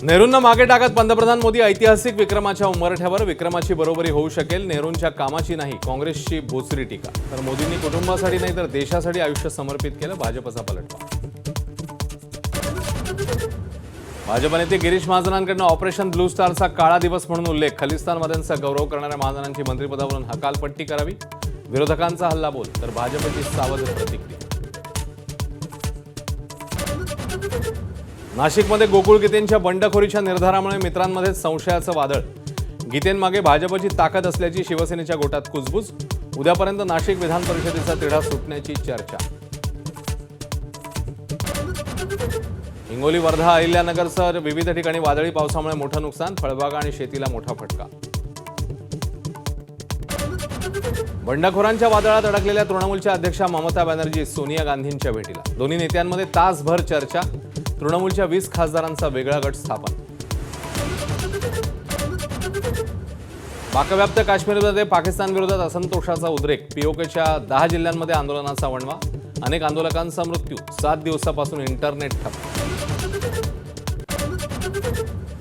नेहरूंना मागे टाकत पंतप्रधान मोदी ऐतिहासिक विक्रमाच्या उंबरठ्यावर. विक्रमाची बरोबरी होऊ शकेल, नेहरूंच्या कामाची नाही, काँग्रेसची बोचरी टीका. तर मोदींनी कुटुंबासाठी नाही तर देशासाठी आयुष्य समर्पित केलं, भाजपचा पलटवार. भाजप नेते गिरीश महाजनांकडून ऑपरेशन ब्लू स्टारचा काळा दिवस म्हणून उल्लेख. खलिस्तानवाद्यांचा गौरव करणाऱ्या महाजनांची मंत्रिपदावरून हकालपट्टी करावी, विरोधकांचा हल्लाबोल. तर भाजपची सावध प्रतिक्रिया. नाशिकमध्ये गोकुळ गीतेंच्या बंडखोरीच्या निर्धारामुळे मित्रांमध्ये संशयाचं वादळ. गीतेंमागे भाजपची ताकद असल्याची शिवसेनेच्या गोटात कुजबूज. उद्यापर्यंत नाशिक विधान परिषदेचा तिढा सुटण्याची चर्चा. हिंगोली, वर्धा, अहिल्यानगरसह विविध ठिकाणी वादळी पावसामुळे मोठं नुकसान. फळबागा आणि शेतीला मोठा फटका. बंडखोरांच्या वादळात अडकलेल्या तृणमूलच्या अध्यक्षा ममता बॅनर्जी सोनिया गांधींच्या भेटीला. दोन्ही नेत्यांमध्ये तासभर चर्चा. तृणमूलच्या 20 खासदारांचा वेगळा गट स्थापन. पाकव्याप्त काश्मीरमध्ये पाकिस्तान विरोधात असंतोषाचा उद्रेक. पीओकेच्या 10 जिल्ह्यांमध्ये आंदोलनाचा वणवा. अनेक आंदोलकांचा मृत्यू. 7 दिवसापासून इंटरनेट ठप्प.